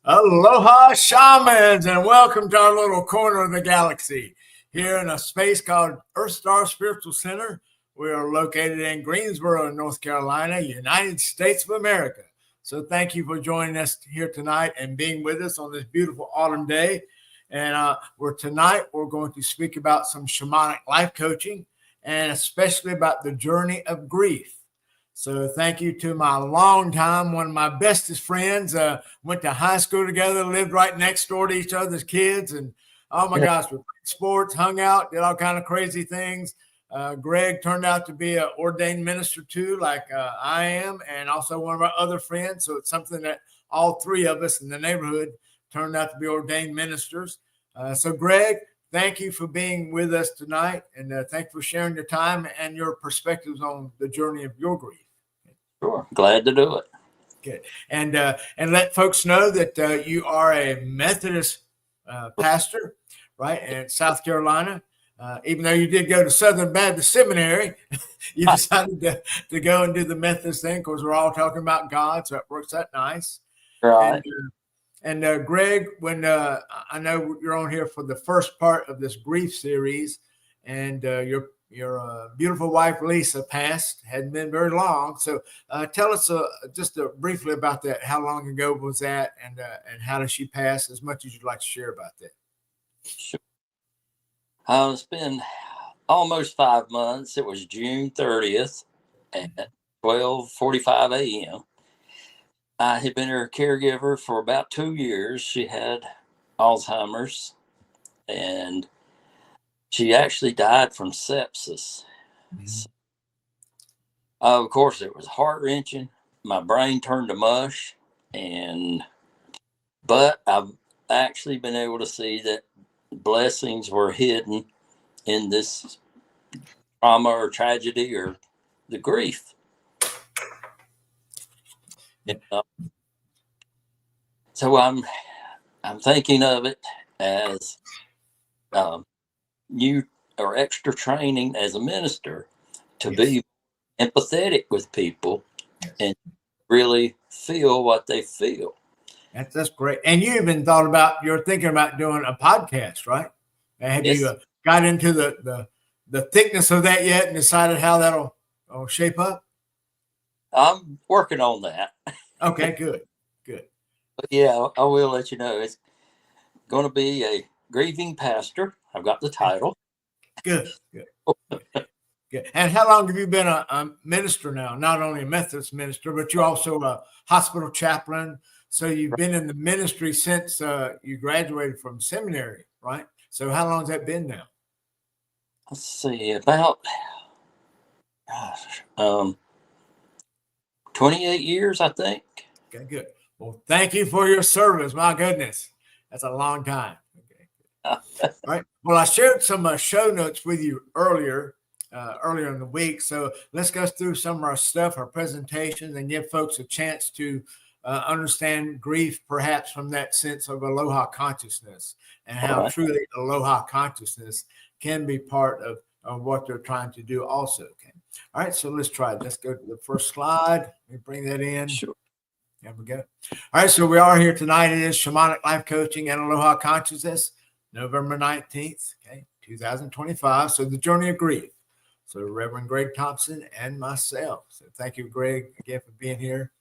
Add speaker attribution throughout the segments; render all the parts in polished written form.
Speaker 1: Aloha, shamans, and welcome to our little corner of the galaxy here in a space called EarthStar Spiritual Center. We are located in Greensboro, North Carolina, United States of America. So thank you for joining us here tonight and being with us on this beautiful autumn day. And tonight we're going to speak about some shamanic life coaching and especially about the journey of grief. So thank you to my long time, one of my bestest friends, went to high school together, lived right next door to each other's kids. And oh my gosh, we played sports, hung out, did all kind of crazy things. Greg turned out to be an ordained minister too, like I am, and also one of our other friends. So it's something that all three of us in the neighborhood turned out to be ordained ministers. So Greg, thank you for being with us tonight. And thank you for sharing your time and your perspectives on the journey of your grief.
Speaker 2: Sure. Glad to do it.
Speaker 1: Good. And let folks know that you are a Methodist pastor, right, in South Carolina. Even though you did go to Southern Baptist Seminary, you decided to go and do the Methodist thing because we're all talking about God, so it works out nice.
Speaker 2: Right.
Speaker 1: And Greg, when I know you're on here for the first part of this grief series, and your beautiful wife Lisa passed, hadn't been very long. So tell us just briefly about that. How long ago was that, and how did she pass? As much as you'd like to share about that.
Speaker 2: Sure. It's been almost 5 months. It was June 30th at 12:45 a.m. I had been her caregiver for about 2 years. She had Alzheimer's, and she actually died from sepsis. Mm-hmm. So, of course, it was heart-wrenching. My brain turned to mush, but I've actually been able to see that blessings were hidden in this trauma or tragedy or the grief. So I'm thinking of it as new or extra training as a minister to be empathetic with people and really feel what they feel.
Speaker 1: That's great. And you even you're thinking about doing a podcast, right? Have you got into the thickness of that yet and decided how that'll shape up?
Speaker 2: I'm working on that.
Speaker 1: Okay, good.
Speaker 2: But yeah, I will let you know. It's going to be a grieving pastor. I've got the title.
Speaker 1: Good. And how long have you been a minister now? Not only a Methodist minister, but you're also a hospital chaplain. So you've been in the ministry since you graduated from seminary, right? So how long has that been now?
Speaker 2: Let's see, about 28 years, I think.
Speaker 1: Okay, good. Well, thank you for your service. My goodness, that's a long time. Okay. All right. Well, I shared some show notes with you earlier in the week. So let's go through some of our stuff, our presentations, and give folks a chance to understand grief, perhaps from that sense of aloha consciousness and how truly aloha consciousness can be part of what they're trying to do also. Okay. All right. So let's try it. Let's go to the first slide. Let me bring that in.
Speaker 2: Sure.
Speaker 1: There we go. All right. So we are here tonight. It is Shamanic Life Coaching and Aloha Consciousness, November 19th, 2025. So the journey of grief. So Reverend Greg Thompson and myself. So thank you, Greg, again for being here.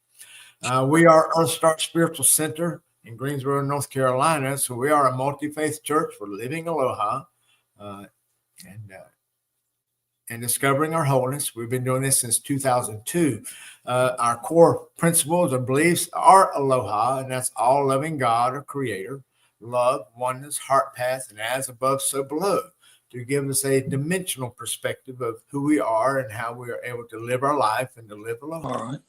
Speaker 1: We are EarthStar Spiritual Center in Greensboro, North Carolina. So we are a multi-faith church for living aloha and discovering our wholeness. We've been doing this since 2002. Our core principles and beliefs are aloha, and that's all loving God or creator, love, oneness, heart path, and as above, so below, to give us a dimensional perspective of who we are and how we are able to live our life and to live aloha.
Speaker 2: All right.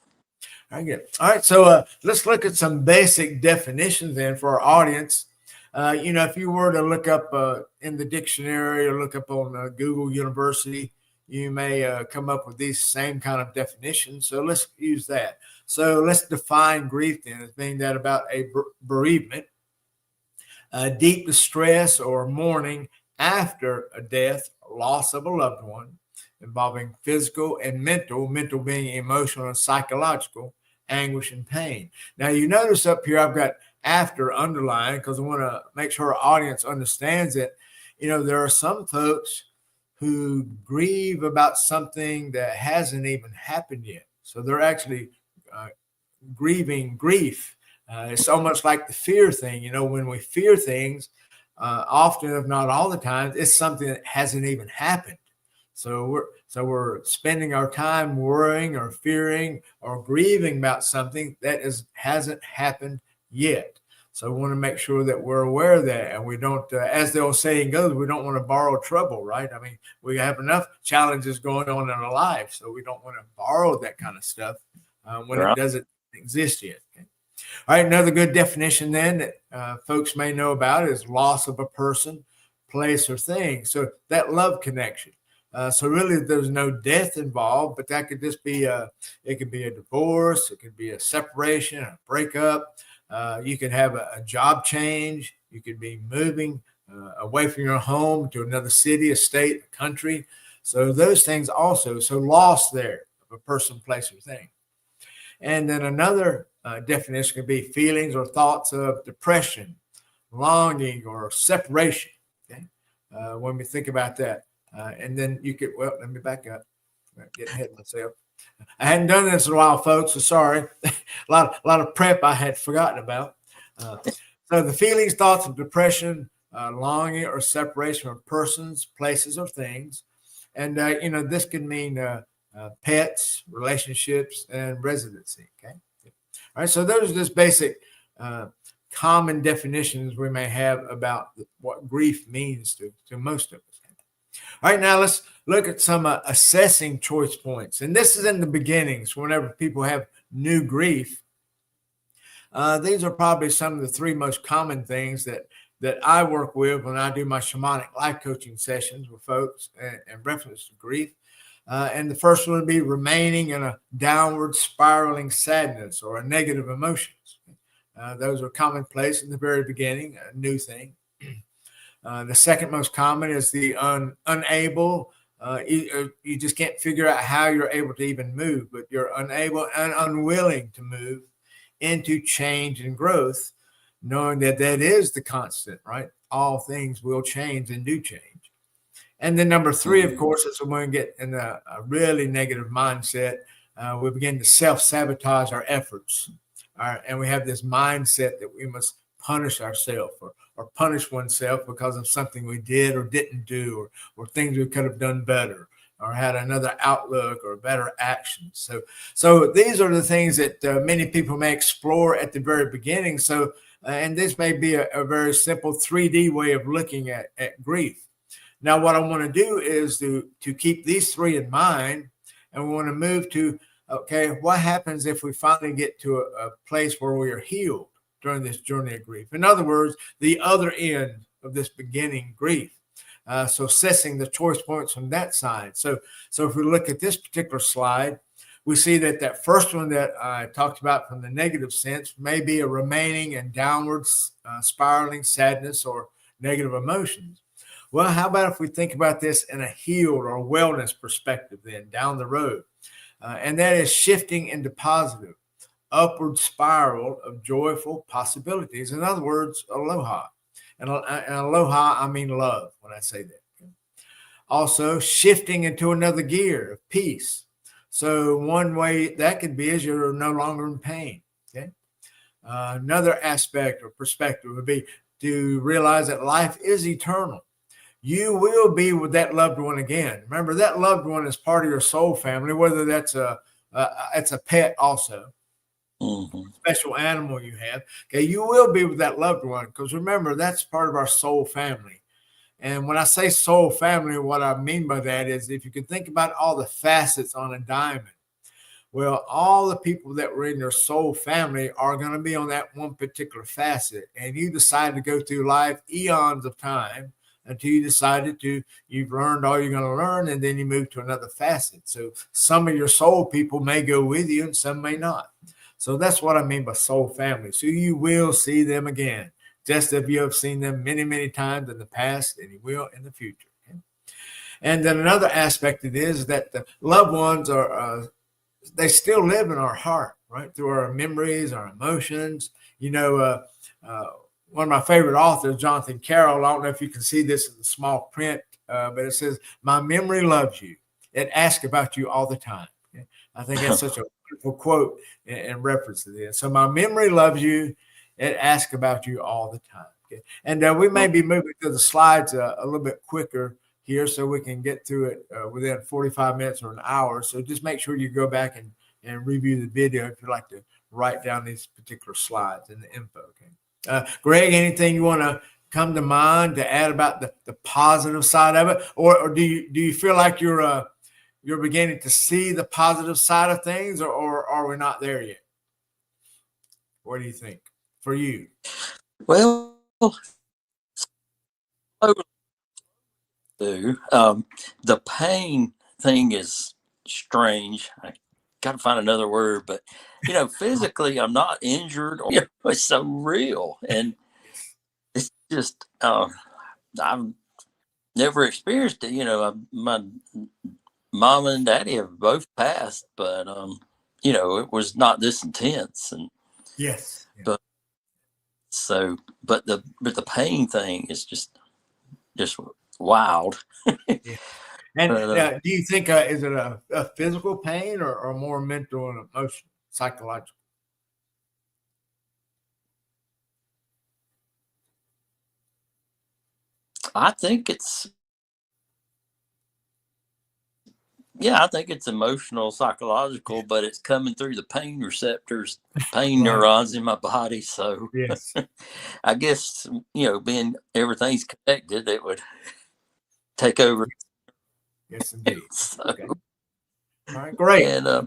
Speaker 1: All right, so let's look at some basic definitions then for our audience. If you were to look up in the dictionary or look up on Google University, you may come up with these same kind of definitions. So let's use that. So let's define grief then as being that about a bereavement, deep distress or mourning after a death, loss of a loved one, involving physical and mental being emotional and psychological, anguish and pain. Now you notice up here I've got after underlying, because I want to make sure our audience understands it. There are some folks who grieve about something that hasn't even happened yet. So they're actually grieving grief. It's almost like the fear thing. When we fear things, often, if not all the time, it's something that hasn't even happened. So we're spending our time worrying or fearing or grieving about something that hasn't happened yet. So we want to make sure that we're aware of that, and we don't, as the old saying goes, we don't want to borrow trouble, right? I mean, we have enough challenges going on in our life, so we don't want to borrow that kind of stuff when it doesn't exist yet. Okay? All right, another good definition then that folks may know about is loss of a person, place, or thing. So that love connection. So really, there's no death involved, but that could just be it could be a divorce, it could be a separation, a breakup. You could have a job change. You could be moving away from your home to another city, a state, a country. So those things also. So loss there of a person, place, or thing. And then another definition could be feelings or thoughts of depression, longing, or separation. Okay, when we think about that. And then you could, let me back up. I'm getting ahead of myself. I hadn't done this in a while, folks, so sorry. a lot of prep I had forgotten about. So the feelings, thoughts of depression, longing, or separation from persons, places, or things. And, this can mean pets, relationships, and residency. Okay. All right. So those are just basic common definitions we may have about what grief means to most of us. All right, now let's look at some assessing choice points. And this is in the beginnings, whenever people have new grief. These are probably some of the three most common things that I work with when I do my shamanic life coaching sessions with folks in reference to grief. And the first one would be remaining in a downward spiraling sadness or a negative emotions. Those are commonplace in the very beginning, a new thing. The second most common is the unable. You just can't figure out how you're able to even move, but you're unable and unwilling to move into change and growth, knowing that is the constant, right? All things will change and do change. And then number three, of course, is when we get in a really negative mindset, we begin to self-sabotage our efforts. And we have this mindset that we must punish ourselves or punish oneself because of something we did or didn't do, or things we could have done better, or had another outlook or better actions. So these are the things that many people may explore at the very beginning. So, and this may be a very simple 3D way of looking at grief. Now, what I want to do is to keep these three in mind, and we want to move to, okay, what happens if we finally get to a place where we are healed during this journey of grief? In other words, the other end of this beginning grief. So assessing the choice points from that side. So if we look at this particular slide, we see that first one that I talked about from the negative sense may be a remaining and downward spiraling sadness or negative emotions. Well, how about if we think about this in a healed or wellness perspective then down the road? And that is shifting into positive, upward spiral of joyful possibilities. In other words, aloha. And aloha, I mean love when I say that. Also, shifting into another gear of peace. So one way that could be is you're no longer in pain. Okay. Another aspect or perspective would be to realize that life is eternal. You will be with that loved one again. Remember, that loved one is part of your soul family, whether that's it's a pet also. Special animal you have. Okay, you will be with that loved one, because remember, that's part of our soul family. And when I say soul family, what I mean by that is, if you can think about all the facets on a diamond, well, all the people that were in your soul family are going to be on that one particular facet. And you decide to go through life eons of time until you decided you've learned all you're going to learn, and then you move to another facet. So some of your soul people may go with you and some may not. So that's what I mean by soul family. So you will see them again, just as you have seen them many, many times in the past, and you will in the future. Okay? And then another aspect of it is that the loved ones they still live in our heart, right? Through our memories, our emotions. one of my favorite authors, Jonathan Carroll. I don't know if you can see this in the small print, but it says, "My memory loves you. It asks about you all the time." Okay? I think that's such a wonderful quote in reference to this. So my memory loves you. It asks about you all the time. Okay? And we may be moving to the slides a little bit quicker here so we can get through it within 45 minutes or an hour. So just make sure you go back and review the video if you'd like to write down these particular slides and the info. Okay. Greg, anything you want to come to mind to add about the positive side of it, or do you feel like you're beginning to see the positive side of things, or are we not there yet? What do you think for you?
Speaker 2: Well, the pain thing is strange. I got to find another word, but physically I'm not injured, or it's so real, and it's just I've never experienced it. My mom and daddy have both passed, but it was not this intense, and
Speaker 1: yes,
Speaker 2: but the pain thing is just wild.
Speaker 1: Yeah. And do you think is it a physical pain or more mental and emotional, psychological?
Speaker 2: I think it's emotional, psychological, but it's coming through the pain receptors, pain neurons in my body. So
Speaker 1: yes,
Speaker 2: I guess being everything's connected, it would take over.
Speaker 1: Yes, indeed.
Speaker 2: So,
Speaker 1: okay. All right, great.
Speaker 2: And
Speaker 1: all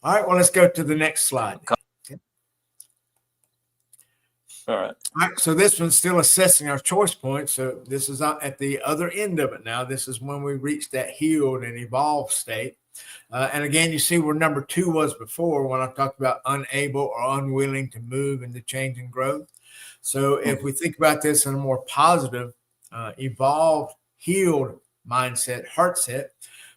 Speaker 1: right, well, let's go to the next slide. Okay.
Speaker 2: All right.
Speaker 1: All right, so this one's still assessing our choice points. So this is at the other end of it now. This is when we reach that healed and evolved state. And again, you see where number 2 was before when I talked about unable or unwilling to move into change and growth. So if we think about this in a more positive, evolved, healed mindset, heart set,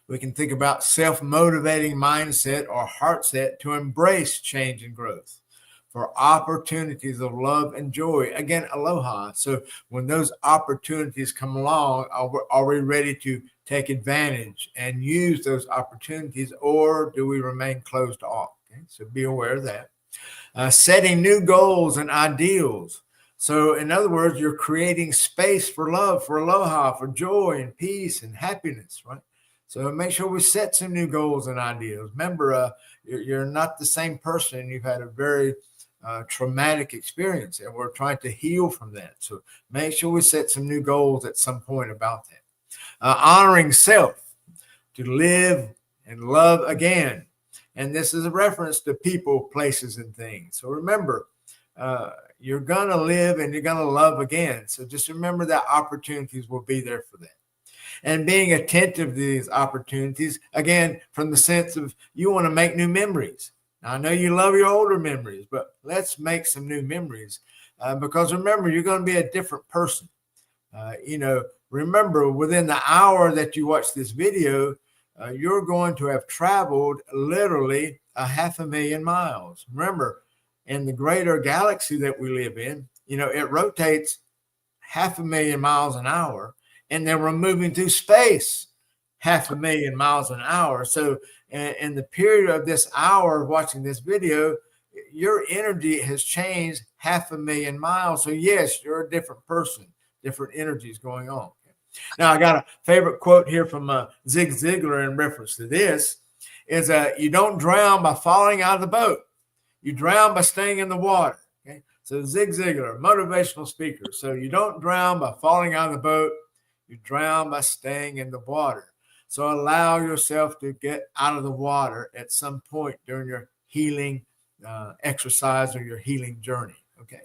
Speaker 1: we can think about self-motivating mindset or heart set to embrace change and growth for opportunities of love and joy. Again, aloha. So when those opportunities come along, are we ready to take advantage and use those opportunities, or do we remain closed off? Okay? So be aware of that. Setting new goals and ideals. So in other words, you're creating space for love, for aloha, for joy and peace and happiness, right? So make sure we set some new goals and ideals. Remember, you're not the same person. You've had a very traumatic experience, and we're trying to heal from that. So make sure we set some new goals at some point about that. Honoring self, to live and love again. And this is a reference to people, places, and things. So remember, you're going to live and you're going to love again. So just remember that opportunities will be there for that. And being attentive to these opportunities, again, from the sense of you want to make new memories. Now, I know you love your older memories, but let's make some new memories because remember, you're going to be a different person. Remember, within the hour that you watch this video, you're going to have traveled literally 500,000 miles. Remember, in the greater galaxy that we live in, it rotates 500,000 miles an hour, and then we're moving through space 500,000 miles an hour. So in the period of this hour of watching this video, your energy has changed 500,000 miles. So yes, you're a different person, different energies going on. Now, I got a favorite quote here from Zig Ziglar in reference to this is you don't drown by falling out of the boat. You drown by staying in the water. Okay? So Zig Ziglar, motivational speaker. So you don't drown by falling out of the boat. You drown by staying in the water. So allow yourself to get out of the water at some point during your healing exercise or your healing journey. Okay.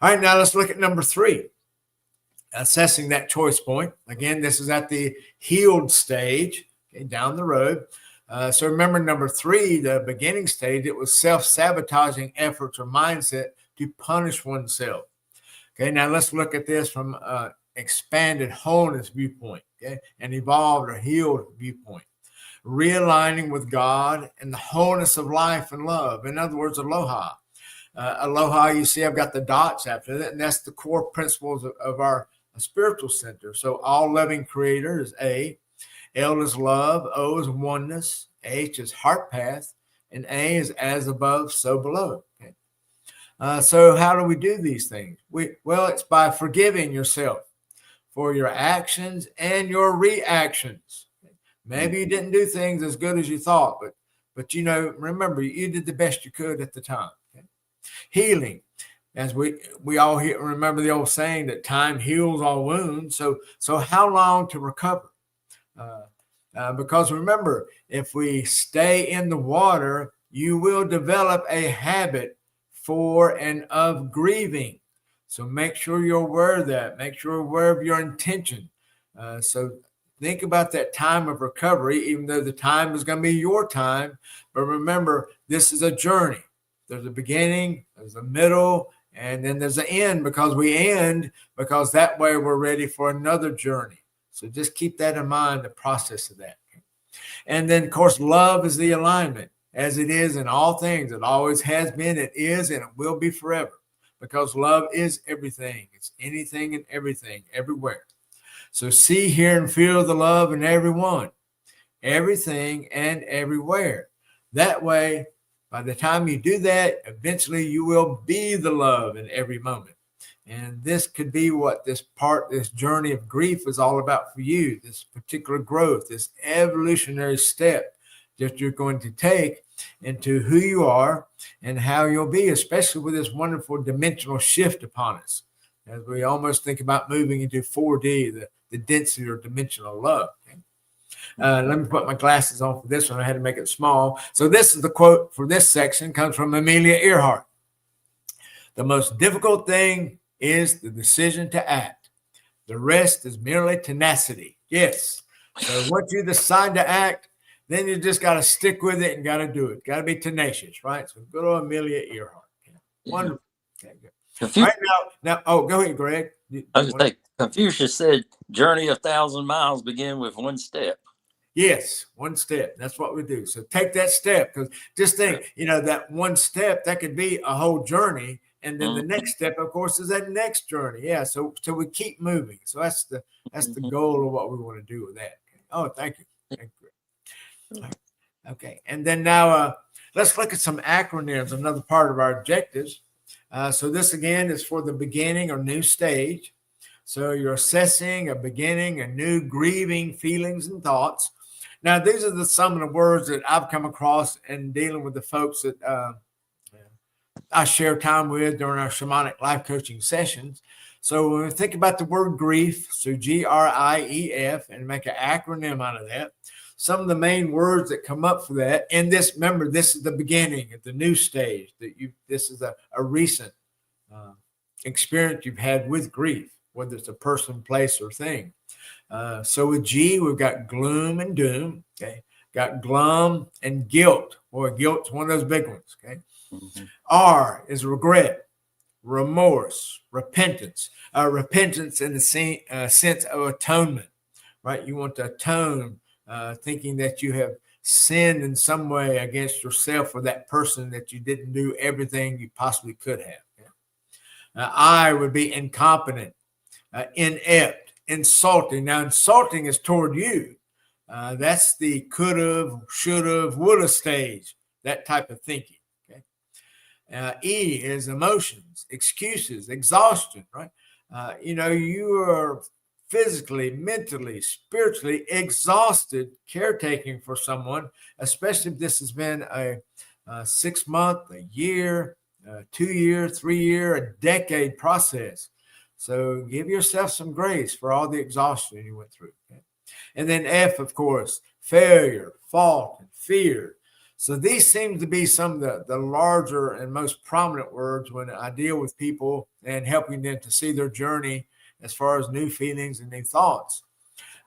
Speaker 1: All right, now let's look at number 3. Assessing that choice point. Again, this is at the healed stage, okay, down the road. So remember number 3, the beginning stage, it was self-sabotaging efforts or mindset to punish oneself. Okay, now let's look at this from expanded wholeness viewpoint, okay, an evolved or healed viewpoint. Realigning with God and the wholeness of life and love. In other words, aloha. Aloha, you see I've got the dots after that, and that's the core principles of our spiritual center. So all loving creator is A. L is love, O is oneness, H is heart path, and A is as above, so below. Okay. So how do we do these things? Well, it's by forgiving yourself for your actions and your reactions. Maybe you didn't do things as good as you thought, but remember, you did the best you could at the time. Okay. Healing, as we all remember the old saying that time heals all wounds. So how long to recover? Because remember, if we stay in the water, you will develop a habit for and of grieving. So make sure you're aware of that. Make sure you're aware of your intention. So think about that time of recovery, even though the time is going to be your time. But remember, this is a journey. There's a beginning, there's a middle, and then there's an end, because that way we're ready for another journey. So just keep that in mind, the process of that. And then, of course, love is the alignment, as it is in all things. It always has been, it is, and it will be forever, because love is everything. It's anything and everything, everywhere. So see, hear, and feel the love in everyone, everything, and everywhere. That way, by the time you do that, eventually you will be the love in every moment. And this could be what this journey of grief is all about for you, this particular growth, this evolutionary step that you're going to take into who you are and how you'll be, especially with this wonderful dimensional shift upon us, as we almost think about moving into 4D, the density or dimensional love. Okay? Let me put my glasses on for this one. I had to make it small. So this is the quote for this section, comes from Amelia Earhart. The most difficult thing is the decision to act. The rest is merely tenacity. Yes. So once you decide to act, then you just got to stick with it and got to do it. Got to be tenacious, right? So go to Amelia Earhart. Okay. Wonderful. Okay, good. All right, now, go ahead, Greg.
Speaker 2: I was like, Confucius said, journey 1,000 miles begin with one step.
Speaker 1: Yes, one step. That's what we do. So take that step, because just think, that one step, that could be a whole journey. And then the next step, of course, is that next journey. Yeah. So we keep moving. So that's the goal of what we want to do with that. Oh, thank you. Thank you. Right. Okay. And then now let's look at some acronyms, another part of our objectives. So this again is for the beginning or new stage. So you're assessing a beginning, a new grieving feelings and thoughts. Now, these are some of the words that I've come across in dealing with the folks that I share time with during our shamanic life coaching sessions. So when we think about the word grief, so GRIEF, and make an acronym out of that, some of the main words that come up for that, and remember, this is the beginning at the new stage. This is a recent experience you've had with grief, whether it's a person, place, or thing. So with G, we've got gloom and doom. Okay, got glum and guilt. Boy, guilt's one of those big ones. Okay. Mm-hmm. R is regret, remorse, repentance. Repentance in the sense of atonement, right? You want to atone, thinking that you have sinned in some way against yourself or that person, that you didn't do everything you possibly could have. Yeah? I would be incompetent, inept, insulting. Now, insulting is toward you. That's the could have, should have, would have stage, that type of thinking. E is emotions, excuses, exhaustion, right? You are physically, mentally, spiritually exhausted caretaking for someone, especially if this has been a 6 month, a year, 2 year, 3 year, a decade process. So give yourself some grace for all the exhaustion you went through. Okay? And then F, of course, failure, fault, and fear. So these seem to be some of the larger and most prominent words when I deal with people and helping them to see their journey as far as new feelings and new thoughts.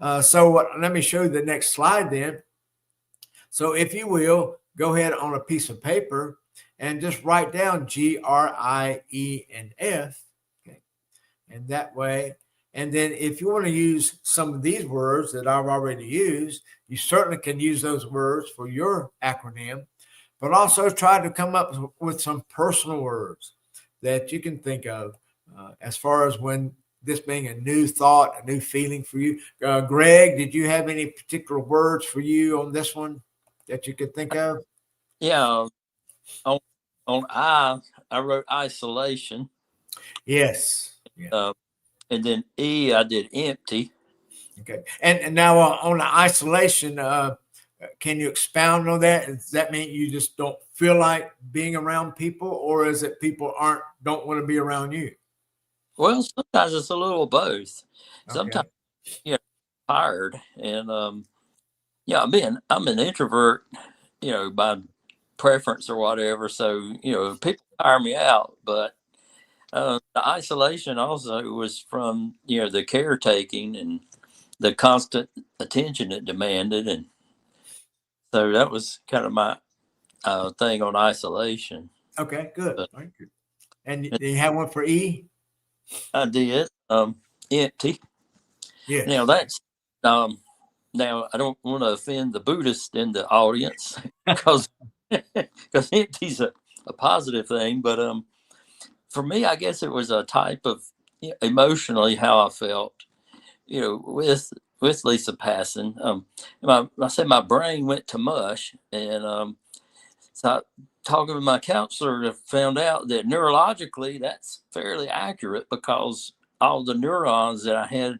Speaker 1: Let me show you the next slide then. So if you will, go ahead on a piece of paper and just write down G, R, I, E, and F. Okay. And that way, and then if you want to use some of these words that I've already used, you certainly can use those words for your acronym. but also try to come up with some personal words that you can think of as far as when this being a new thought, a new feeling for you. Greg, did you have any particular words for you on this one that you could think of?
Speaker 2: Yeah. On I wrote isolation.
Speaker 1: Yes. Yeah.
Speaker 2: And then E, I did empty.
Speaker 1: Okay. And now on the isolation, can you expound on that? Does that mean you just don't feel like being around people, or is it people don't want to be around you?
Speaker 2: Well, sometimes it's a little both. Sometimes
Speaker 1: Okay.
Speaker 2: Tired, and I'm an introvert, by preference or whatever. So people tire me out, but the isolation also was from the caretaking and the constant attention it demanded, and so that was kind of my thing on isolation.
Speaker 1: Okay, good.
Speaker 2: But,
Speaker 1: Thank you. And you have one for E?
Speaker 2: I did empty.
Speaker 1: Yes.
Speaker 2: Now that's now I don't want to offend the Buddhist in the audience because empty's a positive thing, but for me, I guess it was a type of emotionally how I felt, with Lisa passing. I said my brain went to mush, and so talking with my counselor, I found out that neurologically that's fairly accurate because all the neurons that I had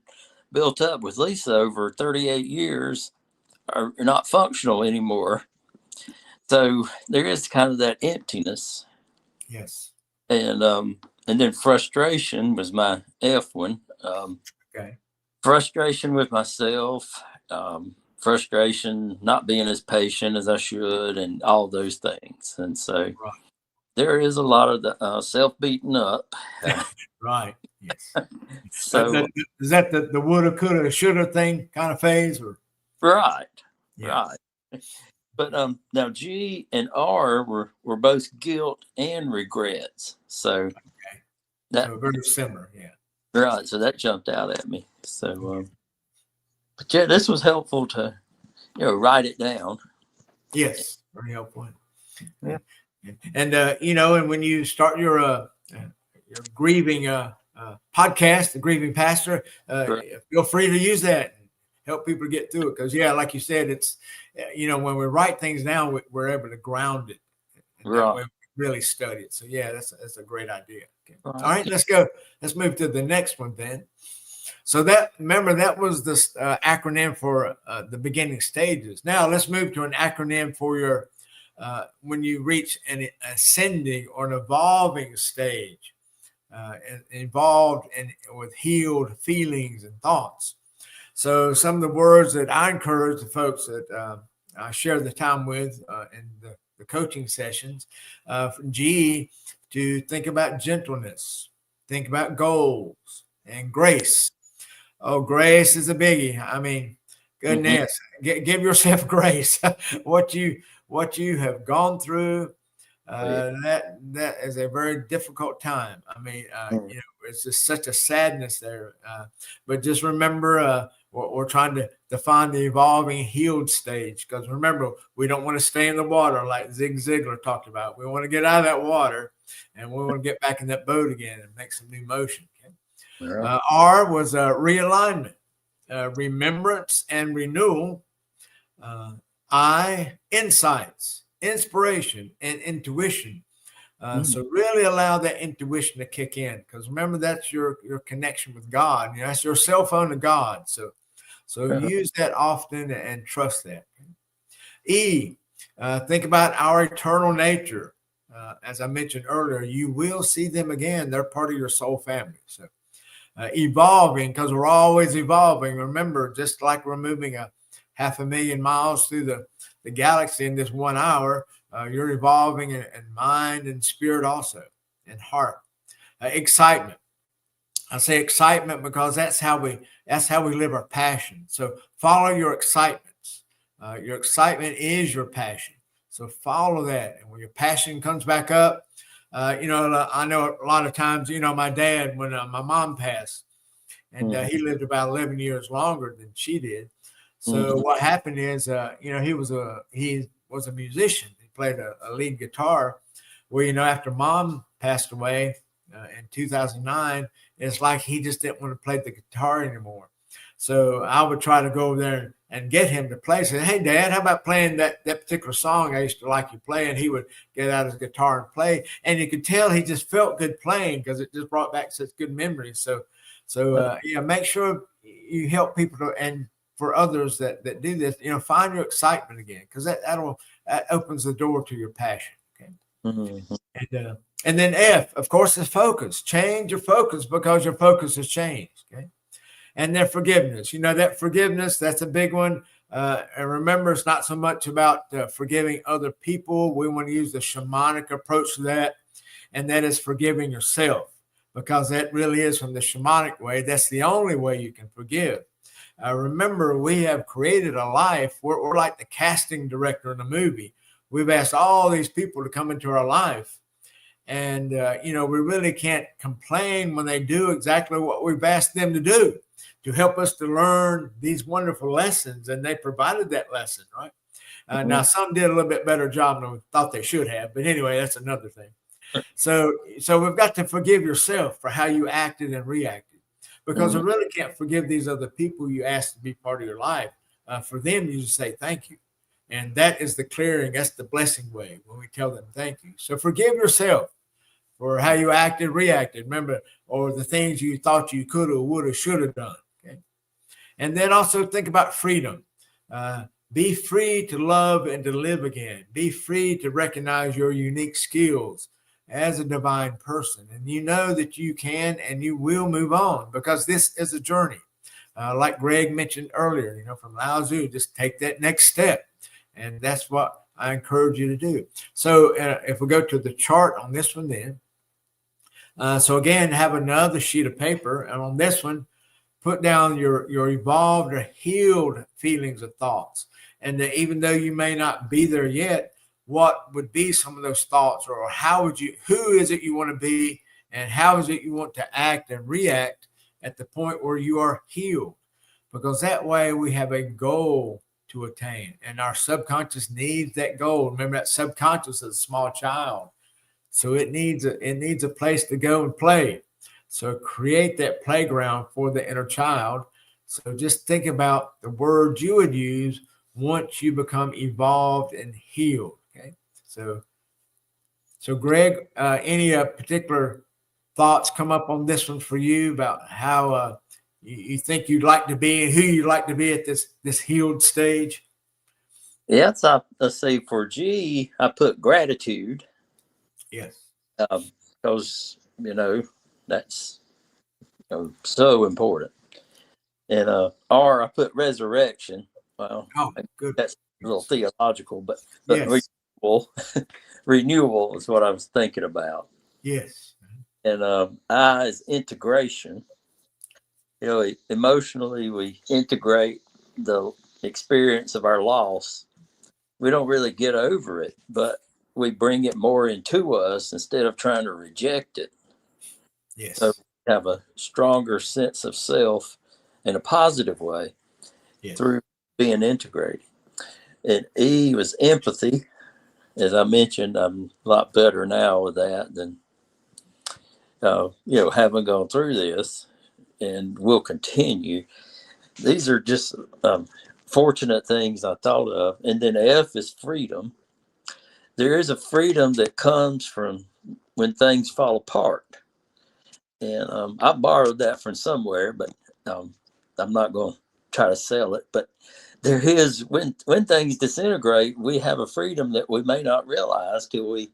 Speaker 2: built up with Lisa over 38 years are not functional anymore. So there is kind of that emptiness.
Speaker 1: Yes.
Speaker 2: And then frustration was my F one.
Speaker 1: Okay.
Speaker 2: Frustration with myself, frustration not being as patient as I should, and all those things. And so there is a lot of the self beating up.
Speaker 1: Right. Yes.
Speaker 2: So
Speaker 1: is that the woulda, coulda, shoulda thing kind of phase, or?
Speaker 2: right,
Speaker 1: Yes.
Speaker 2: right. But now G and R were both guilt and regrets. So
Speaker 1: so very similar. Yeah.
Speaker 2: Right. So that jumped out at me. So, but yeah, this was helpful to, write it down.
Speaker 1: Yes. Very helpful.
Speaker 2: Yeah.
Speaker 1: And and when you start your grieving podcast, The Grieving Pastor, feel free to use that and help people get through it. Because like you said, it's when we write things down, we're able to ground it, and that way we really study it. So that's a great idea. Okay. All right, let's go. Let's move to the next one then. So remember that was the acronym for the beginning stages. Now let's move to an acronym for your when you reach an ascending or an evolving stage, involved with healed feelings and thoughts. So some of the words that I encourage the folks that I share the time with in the coaching sessions from GE to think about gentleness, think about goals, and grace. Oh, grace is a biggie. I mean, goodness, give yourself grace. What you have gone through, that is a very difficult time. I mean, it's just such a sadness there. But just remember, we're trying to define the evolving healed stage, because remember, we don't want to stay in the water like Zig Ziglar talked about. We want to get out of that water, and we want to get back in that boat again and make some new motion. Okay? R was realignment, remembrance, and renewal. I, insights, inspiration, and intuition. So really allow that intuition to kick in, because remember, that's your connection with God. That's your cell phone to God. So use that often and trust that. E, think about our eternal nature. As I mentioned earlier, you will see them again. They're part of your soul family. So evolving, because we're always evolving. Remember, just like we're moving 500,000 miles through the galaxy in this 1 hour, you're evolving in mind and spirit also, and heart. Excitement. I say excitement because that's how we live our passion. So follow your excitements. Your excitement is your passion. So follow that. And when your passion comes back up, I know a lot of times, my dad, when my mom passed, and he lived about 11 years longer than she did. So what happened is, he was a musician. played a lead guitar. Well, you know, after Mom passed away in 2009, it's like he just didn't want to play the guitar anymore. So I would try to go over there and get him to play. Say, hey, Dad, how about playing that particular song I used to like you play? And he would get out his guitar and play. And you could tell he just felt good playing because it just brought back such good memories. So make sure you help people to, and for others that do this, you know, find your excitement again, because that opens the door to your passion. Okay. Mm-hmm. And then F, of course, is focus. Change your focus because your focus has changed. Okay. And then forgiveness. You know, that forgiveness, that's a big one. And remember, it's not so much about forgiving other people. We want to use the shamanic approach to that. And that is forgiving yourself, because that really is from the shamanic way. That's the only way you can forgive. Remember, we have created a life. We're like the casting director in a movie. We've asked all these people to come into our life. And, you know, we really can't complain when they do exactly what we've asked them to do, to help us to learn these wonderful lessons. And they provided that lesson, right? Now, some did a little bit better job than we thought they should have. But anyway, that's another thing. So we've got to forgive yourself for how you acted and reacted, because we really can't forgive these other people you asked to be part of your life. For them, you just say thank you. And that is the clearing. That's the blessing way, when we tell them thank you. So forgive yourself for how you acted, reacted, remember, or the things you thought you could have, would have, should have done. Okay. And then also think about freedom. Be free to love and to live again. Be free to recognize your unique skills as a divine person. And you know that you can and you will move on, because this is a journey. Like Greg mentioned earlier, you know, from A.L.O.H.A, just take that next step. And that's what I encourage you to do. So if we go to the chart on this one then. So again, have another sheet of paper. And on this one, put down your evolved or healed feelings or thoughts. And that even though you may not be there yet, what would be some of those thoughts, or who is it you want to be, and how is it you want to act and react at the point where you are healed? Because that way we have a goal to attain, and our subconscious needs that goal. Remember, that subconscious is a small child, so it needs a place to go and play. So create that playground for the inner child. So just think about the words you would use once you become evolved and healed. Okay. So Greg, any particular thoughts come up on this one for you about how you think you'd like to be and who you'd like to be at this healed stage?
Speaker 2: Yes, let's see, for G, I put gratitude.
Speaker 1: Yes.
Speaker 2: Because, you know, that's so important. And R, I put resurrection. Well,
Speaker 1: good.
Speaker 2: That's a little theological, but
Speaker 1: yes.
Speaker 2: renewal is what I was thinking about.
Speaker 1: Yes.
Speaker 2: And I is integration. You know, emotionally, we integrate the experience of our loss. We don't really get over it, but we bring it more into us instead of trying to reject it.
Speaker 1: Yes.
Speaker 2: So we have a stronger sense of self in a positive way through being integrated. And E was empathy. As I mentioned, I'm a lot better now with that than, having gone through this, and will continue. These are just fortunate things I thought of. And then F is freedom. There is a freedom that comes from when things fall apart. And I borrowed that from somewhere, but I'm not going to try to sell it. But there is, when things disintegrate, we have a freedom that we may not realize till we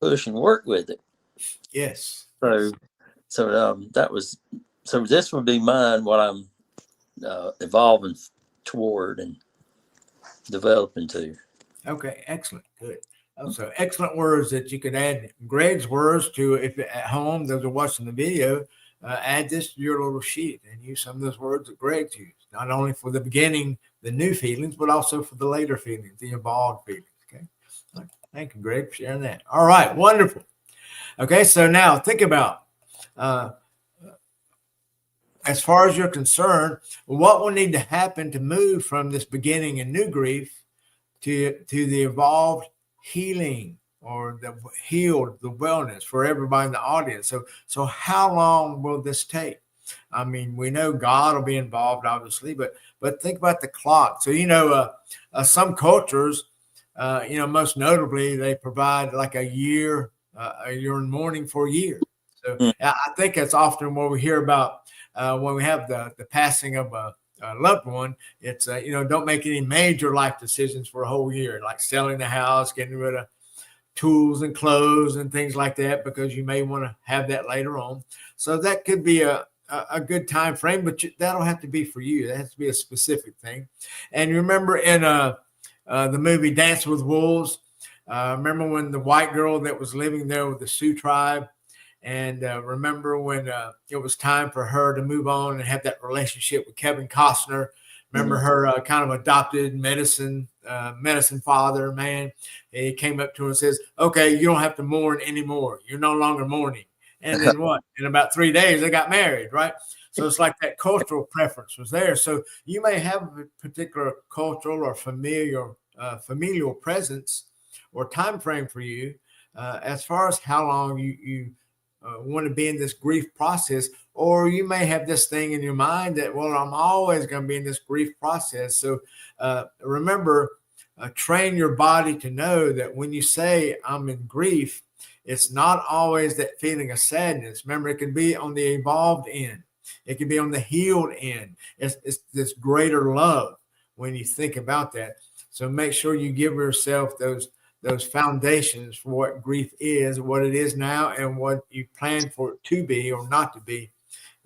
Speaker 2: push and work with it.
Speaker 1: Yes.
Speaker 2: So this would be mine, what I'm evolving toward and developing to.
Speaker 1: Okay, excellent, good. Also, excellent words that you could add Greg's words to. If at home those are watching the video, add this to your little sheet and use some of those words that Greg's used, not only for the beginning, the new feelings, but also for the later feelings, the evolved feelings. Okay, thank you, Greg, for sharing that. All right, wonderful. Okay, so now think about, as far as you're concerned, what will need to happen to move from this beginning and new grief to the evolved healing or the healed, the wellness for everybody in the audience. So how long will this take? I mean, we know God will be involved, obviously, but think about the clock. So, some cultures, most notably, they provide like a year in mourning for a year. So I think that's often what we hear about when we have the passing of a loved one. It's, don't make any major life decisions for a whole year, like selling the house, getting rid of tools and clothes and things like that, because you may want to have that later on. So that could be a good time frame, but that'll have to be for you. That has to be a specific thing. And you remember in the movie Dance with Wolves, remember when the white girl that was living there with the Sioux tribe, and remember when it was time for her to move on and have that relationship with Kevin Costner. Remember her kind of adopted medicine father, man. He came up to her and says, okay, you don't have to mourn anymore. You're no longer mourning. And then what? In about 3 days, they got married, right? So it's like that cultural preference was there. So you may have a particular cultural or familial presence or time frame for you as far as how long you want to be in this grief process. Or you may have this thing in your mind that, well, I'm always going to be in this grief process. So remember, train your body to know that when you say I'm in grief, it's not always that feeling of sadness. Remember, it can be on the evolved end. It can be on the healed end. It's this greater love when you think about that. So make sure you give yourself those foundations for what grief is, what it is now, and what you plan for it to be or not to be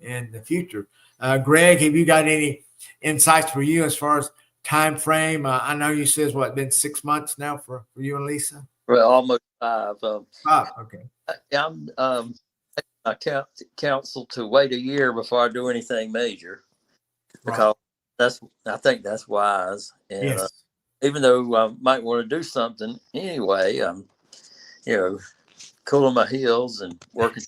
Speaker 1: in the future. Greg, have you got any insights for you as far as time frame? I know you says been 6 months now for you and Lisa?
Speaker 2: Well, almost 5.
Speaker 1: 5, okay.
Speaker 2: I'm I counsel to wait a year before I do anything major, because I think that's wise. And
Speaker 1: yes.
Speaker 2: Even though I might want to do something anyway, I'm cooling my heels and working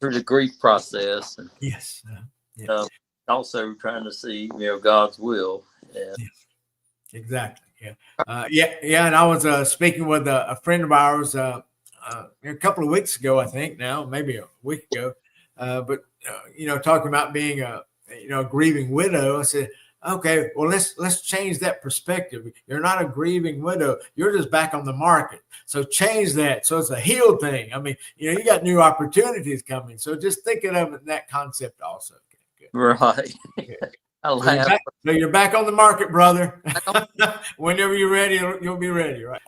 Speaker 2: through the grief process, and
Speaker 1: yes.
Speaker 2: also trying to see God's will. And,
Speaker 1: yes. Exactly. Yeah. And I was speaking with a friend of ours a couple of weeks ago, I think now, maybe a week ago, but talking about being a grieving widow. I said, okay, well, let's change that perspective. You're not a grieving widow. You're just back on the market. So change that. So it's a healed thing. I mean, you got new opportunities coming. So just thinking of it in that concept also. Okay,
Speaker 2: right.
Speaker 1: So you're back on the market, brother. Whenever you're ready, you'll be ready, right?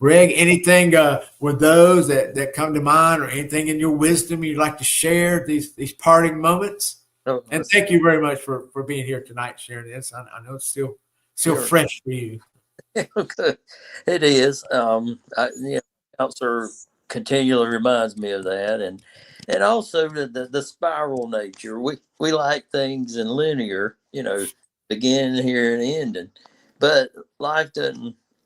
Speaker 1: Greg, anything with those that come to mind, or anything in your wisdom you'd like to share these parting moments? And thank you very much for being here tonight, sharing this. I know it's still fresh for you.
Speaker 2: Good. It is. Counselor continually reminds me of that, and also the spiral nature. We like things in linear, beginning here and ending, but life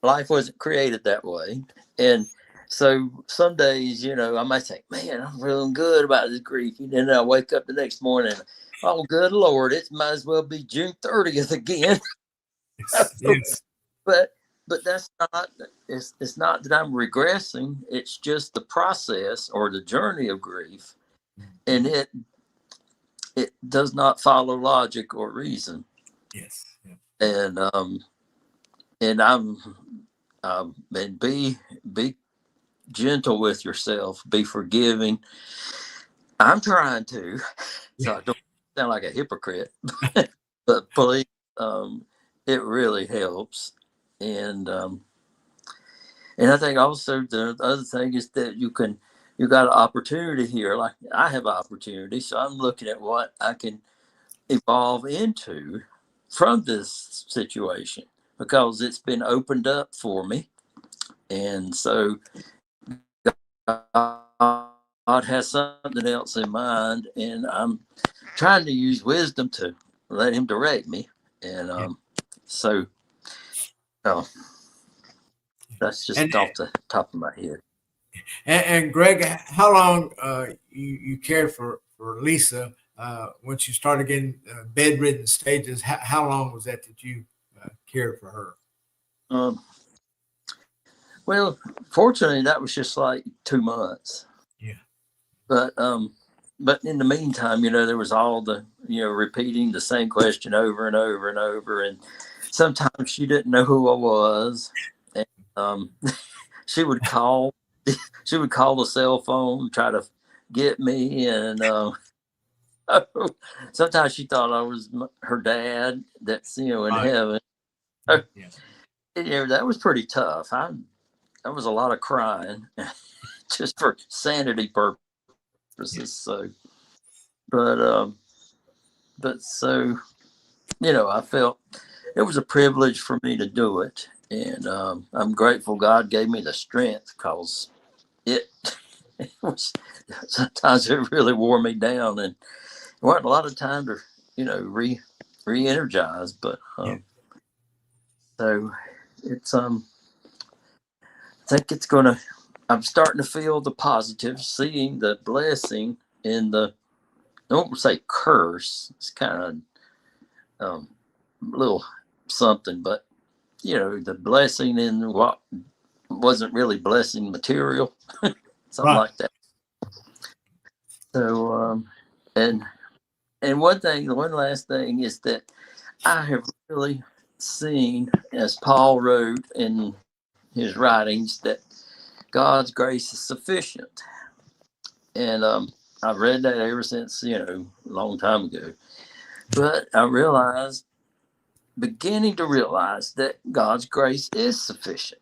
Speaker 2: wasn't created that way. And so some days, I might think, man, I'm feeling good about this grief, and then I wake up the next morning, oh, good Lord, it might as well be June 30th again.
Speaker 1: Yes.
Speaker 2: But that's not, it's not that I'm regressing. It's just the process or the journey of grief. And it does not follow logic or reason.
Speaker 1: Yes.
Speaker 2: Yeah. And be gentle with yourself, be forgiving. I'm trying to, so I don't sound like a hypocrite, but please, it really helps. And I think also the other thing is that you got an opportunity here. Like I have an opportunity, so I'm looking at what I can evolve into from this situation, because it's been opened up for me. And so God has something else in mind, and I'm trying to use wisdom to let him direct me. And so that's just off the top of my head.
Speaker 1: And Greg, how long you cared for Lisa once you started getting bedridden stages? How long was that you cared for her?
Speaker 2: Well, fortunately, that was just like 2 months.
Speaker 1: Yeah.
Speaker 2: But in the meantime, there was all the, repeating the same question over and over and over. And sometimes she didn't know who I was. And she would call the cell phone, try to get me. And sometimes she thought I was her dad that's, in heaven.
Speaker 1: Yeah.
Speaker 2: That was pretty tough. That was a lot of crying just for sanity purposes. So, but so, I felt it was a privilege for me to do it. And I'm grateful God gave me the strength, because it was, sometimes it really wore me down, and there wasn't a lot of time to, re-energize. But so it's I think it's I'm starting to feel the positive, seeing the blessing in the, I won't say curse, it's kind of a little something, but the blessing in what wasn't really blessing material, something like that. So, and one last thing is that I have really seen, as Paul wrote in his writings, that God's grace is sufficient. And I've read that ever since, a long time ago. But I beginning to realize that God's grace is sufficient.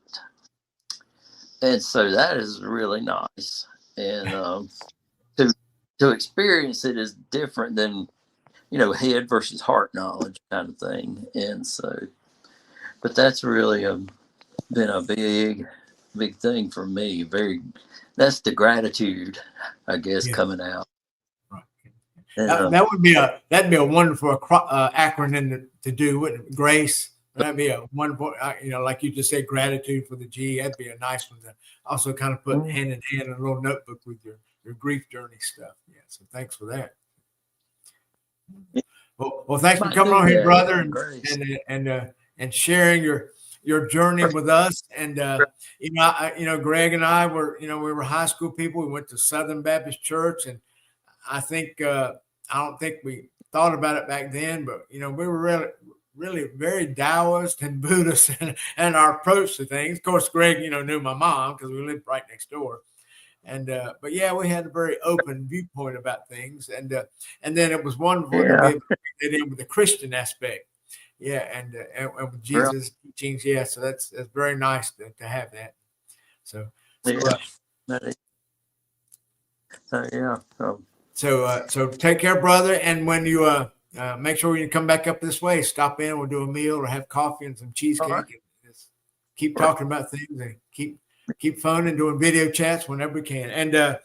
Speaker 2: And so that is really nice. And to experience it is different than, head versus heart knowledge kind of thing. And so, but that's really been a big thing for me. That's the gratitude, I guess, coming out.
Speaker 1: Right. And, that'd be a wonderful acronym to do, wouldn't it? Grace. That'd be a wonderful, like you just said, gratitude for the G. That'd be a nice one to also kind of put hand in hand in a little notebook with your grief journey stuff. Yeah. So thanks for that. Well, thanks for coming on here, brother, and sharing your journey with us. And Greg and I were, we were high school people. We went to Southern Baptist Church, and I think I don't think we thought about it back then, but we were really very Taoist and Buddhist and our approach to things. Of course, Greg, knew my mom because we lived right next door. And but yeah, we had a very open viewpoint about things, and then it was wonderful to be able to get in with the Christian aspect, and with Jesus' teachings, So that's very nice to have that. So take care, brother. And when you make sure you come back up this way, stop in. We'll do a meal or have coffee and some cheesecake. And just keep talking about things and keep phoning, doing video chats whenever we can. And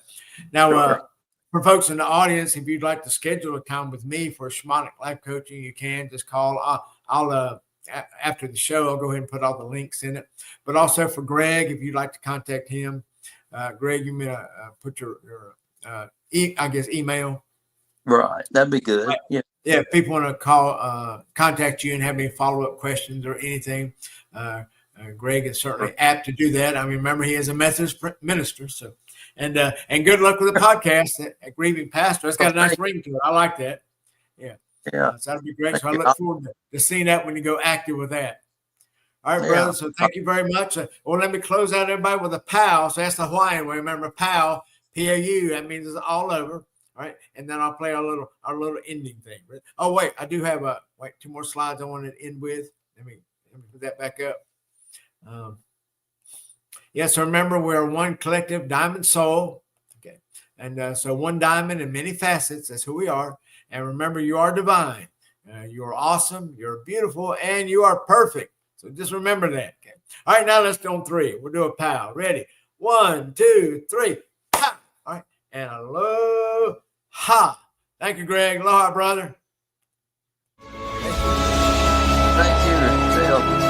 Speaker 1: now, for folks in the audience, if you'd like to schedule a time with me for shamanic life coaching, you can just call. I'll after the show, I'll go ahead and put all the links in it. But also for Greg, if you'd like to contact him, Greg, you may put your email.
Speaker 2: Right, that'd be good.
Speaker 1: Right. Yeah, if people want to contact you and have any follow-up questions or anything. Greg is certainly apt to do that. I mean, remember, he is a Methodist minister. So, and good luck with the podcast at Grieving Pastor. It's got a nice ring to it. I like that. Yeah. So that'll be great. So I look forward to seeing that when you go active with that. All right, brother. So thank you very much. Well, let me close out everybody with a POW. So that's the Hawaiian way. Remember, POW, P-O-U. That means it's all over. All right. And then I'll play our little ending thing. Oh, wait. I do have 2 more slides I want to end with. Let me put that back up. So remember, we're one collective diamond soul. Okay. And so one diamond in many facets. That's who we are. And remember, you are divine. You are awesome. You're beautiful. And you are perfect. So just remember that. Okay. All right. Now let's do on 3. We'll do a POW. Ready? 1, 2, 3. POW. All right. And aloha. Thank you, Greg. Aloha, brother.
Speaker 2: Thank you, Phil.